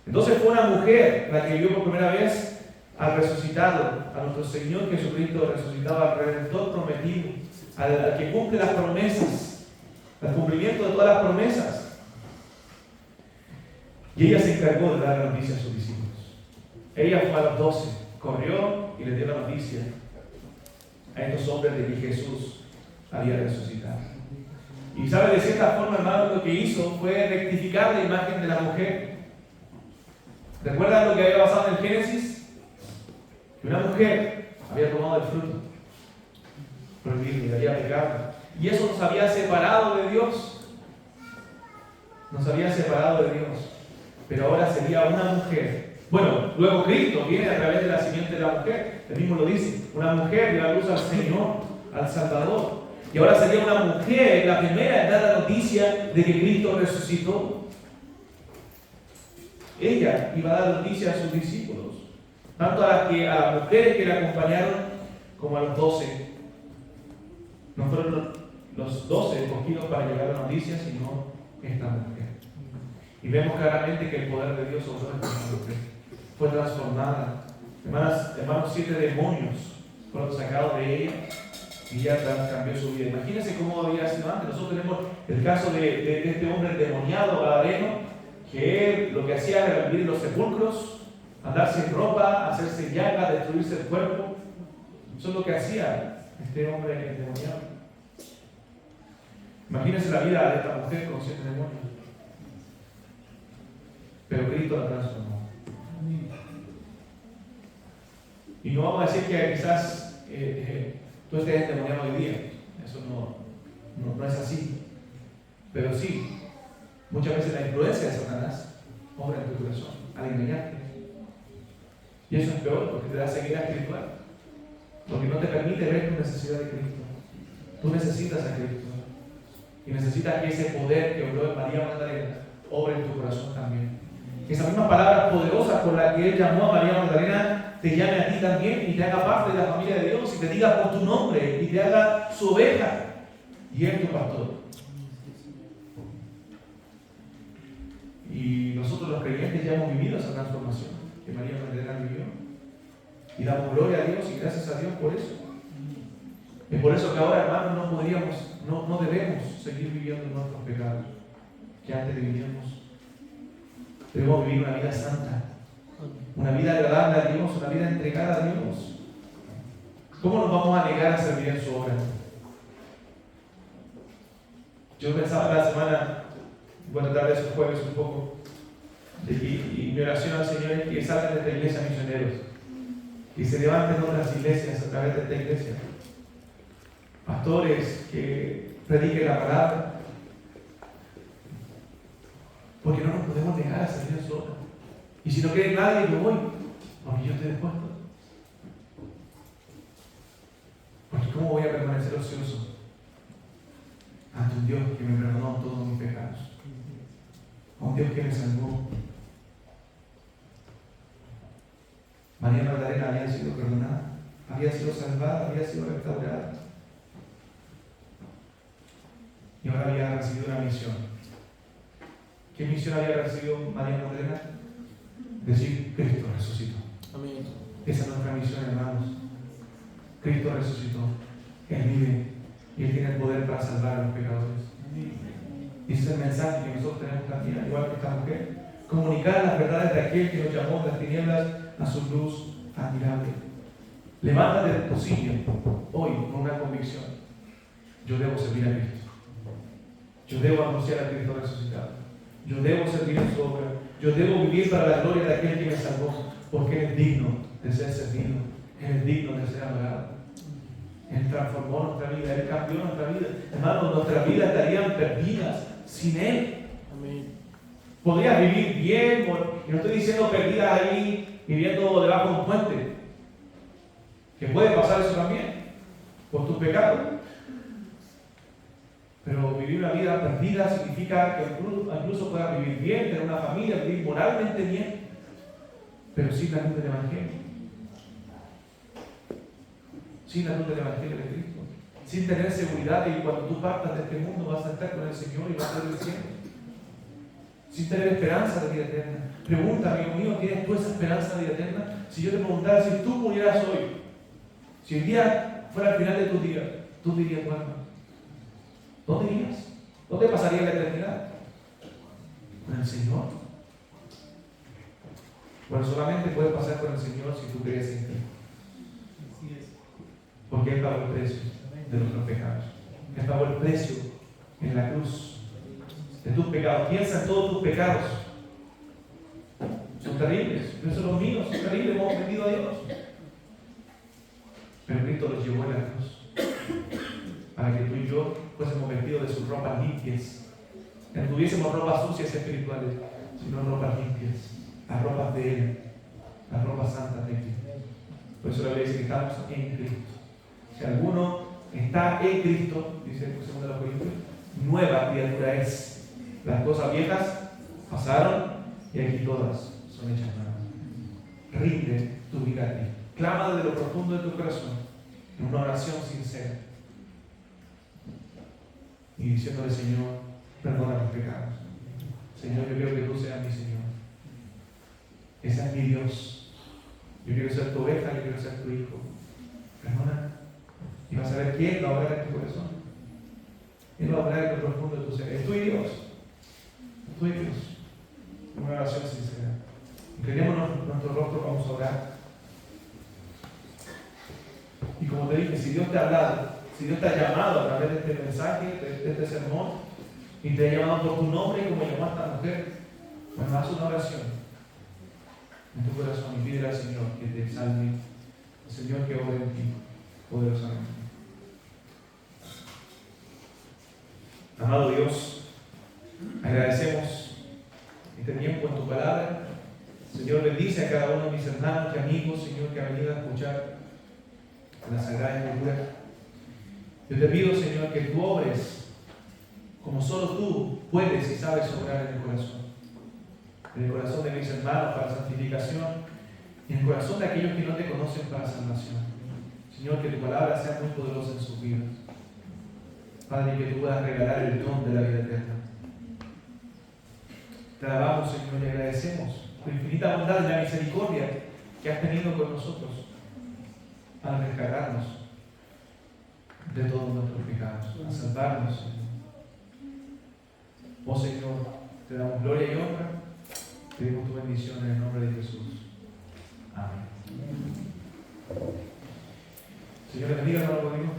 Entonces fue una mujer la que vio por primera vez al resucitado, a nuestro Señor Jesucristo resucitado, al Redentor prometido, al que cumple las promesas, al cumplimiento de todas las promesas. Y ella se encargó de dar la noticia a sus discípulos. Ella fue a los 12, corrió y les dio la noticia a estos hombres de que Jesús había resucitado. Y sabe, de cierta forma, hermano, lo que hizo fue rectificar la imagen de la mujer. ¿Recuerdan lo que había pasado en el Génesis? Que una mujer había tomado el fruto prohibido y había pecado. Y eso nos había separado de Dios. Nos había separado de Dios. Pero ahora sería una mujer. Bueno, luego Cristo viene a través de la simiente de la mujer. Él mismo lo dice. Una mujer dio a luz al Señor, al Salvador. Y ahora sería una mujer la primera en dar la noticia de que Cristo resucitó. Ella iba a dar noticia a sus discípulos. Tanto a las mujeres que le acompañaron como a los 12. No fueron los 12 escogidos para llevar la noticia, sino esta mujer. Y vemos claramente que el poder de Dios obró en esta mujer. Fue transformada. Hermanos, 7 demonios fueron sacados de ella y ya cambió su vida. Imagínense cómo había sido antes. Nosotros tenemos el caso de este hombre endemoniado, gadareno, que él lo que hacía era vivir en los sepulcros, andar sin ropa, hacerse llagas, destruirse el cuerpo. Eso es lo que hacía este hombre endemoniado. Imagínense la vida de esta mujer con 7 demonios. Pero Cristo la transformó. Y no vamos a decir que quizás tú estés endemoniado hoy día. Eso no es así. Pero sí, muchas veces la influencia de Satanás obra en tu corazón al engañarte. Y eso es peor porque te da ceguera espiritual. Porque no te permite ver tu necesidad de Cristo. Tú necesitas a Cristo. Y necesitas que ese poder que obró en María Magdalena obre en tu corazón también. Que esa misma palabra poderosa con la que Él llamó a María Magdalena te llame a ti también y te haga parte de la familia de Dios y te diga por tu nombre y te haga su oveja y Él tu pastor. Y nosotros los creyentes ya hemos vivido esa transformación que María Magdalena vivió. Y damos gloria a Dios y gracias a Dios por eso. Es por eso que ahora, hermanos, no debemos seguir viviendo nuestros pecados que antes vivíamos. Debemos vivir una vida santa, una vida agradable a Dios, una vida entregada a Dios. ¿Cómo nos vamos a negar a servir en su obra? Yo pensaba la semana, voy a tratar de esos jueves un poco, y mi oración al Señor es que salgan de esta iglesia misioneros y se levanten otras iglesias a través de esta iglesia. Pastores que prediquen la palabra, porque no nos podemos negar a servir en su obra. Y si no quiere nadie, yo voy, porque yo estoy dispuesto. Porque ¿cómo voy a permanecer ocioso ante un Dios que me perdonó todos mis pecados? A un Dios que me salvó. María Magdalena había sido perdonada, había sido salvada, había sido restaurada. Y ahora había recibido una misión. ¿Qué misión había recibido María Magdalena? Decir, Cristo resucitó. Amén. Esa es nuestra misión, hermanos. Cristo resucitó. Él vive y Él tiene el poder para salvar a los pecadores. Y ese es el mensaje que nosotros tenemos también, igual que esta mujer. Comunicar las verdades de aquel que nos llamó de las tinieblas a su luz admirable. Levántate de tu silla hoy con una convicción. Yo debo servir a Cristo. Yo debo anunciar a Cristo resucitado. Yo debo servir en su obra. Yo debo vivir para la gloria de aquel que me salvó, porque Él es digno de ser servido. Él es digno de ser adorado. Él transformó nuestra vida. Él cambió nuestra vida. Hermanos, nuestras vidas estarían perdidas sin Él. Amén. Podrías vivir bien, y no estoy diciendo perdidas ahí, viviendo debajo de un puente. Que puede pasar eso también, por tus pecados. Pero vivir una vida perdida significa que incluso puedas vivir bien, tener una familia, vivir moralmente bien, pero sin la luz del Evangelio. Sin la luz del Evangelio de Cristo. Sin tener seguridad de que cuando tú partas de este mundo vas a estar con el Señor y vas a ver el cielo. Sin tener esperanza de vida eterna. Pregunta, amigo mío, ¿tienes tú esa esperanza de vida eterna? Si yo te preguntara, si tú murieras hoy, si el día fuera el final de tu día, tú dirías, bueno, ¿dónde irías? ¿Dónde pasaría la eternidad? Con el Señor. Bueno, solamente puede pasar con el Señor si tú crees en Él. Porque Él pagó el precio de nuestros pecados. Él pagó el precio en la cruz de tus pecados. Piensa en todos tus pecados. Son terribles, pero son los míos, son terribles, hemos ofendido a Dios. Pero Cristo los llevó en la cruz para que tú y yo fuésemos vestidos de sus ropas limpias, que no tuviésemos ropas sucias espirituales, sino ropas limpias, las ropas de Él, las ropas santas de Cristo. Por eso la Biblia dice que estamos en Cristo. Si alguno está en Cristo, dice el 2 Corintios, nueva criatura es. Las cosas viejas pasaron y aquí todas son hechas nuevas. Rinde tu vida a ti. Clama desde lo profundo de tu corazón en una oración sincera y diciéndole, Señor, perdona mis pecados. Señor, yo quiero que tú seas mi Señor. Ese es mi Dios. Yo quiero ser tu oveja, yo quiero ser tu hijo. Perdona. Y vas a ver quién va a obrar en tu corazón. Él va a obrar en lo profundo de tu ser. Es tu Dios. Es tu Dios. Una oración sincera. Inclinemos nuestro rostro, vamos a orar. Y como te dije, si Dios te ha hablado, si Dios te ha llamado a través de este mensaje, de este sermón, y te ha llamado por tu nombre, como llamó a esta mujer, pues haz una oración. en tu corazón y pídele al Señor que te salve, al Señor que obre en ti poderosamente. Amado Dios, agradecemos este tiempo en tu palabra. Señor, bendice a cada uno de mis hermanos y amigos, Señor, que ha venido a escuchar la Sagrada Escritura. Yo te pido, Señor, que tú obres como solo tú puedes y sabes obrar en el corazón de mis hermanos para santificación y en el corazón de aquellos que no te conocen para salvación. Señor, que tu palabra sea muy poderosa en sus vidas. Padre, que tú puedas regalar el don de la vida eterna. Te alabamos, Señor, y agradecemos tu infinita bondad y la misericordia que has tenido con nosotros para rescatarnos de todos nuestros pecados, a salvarnos, Señor. Oh Señor, te damos gloria y honra, pedimos tu bendición en el nombre de Jesús. Amén. Señor, bendiga a Rodrigo.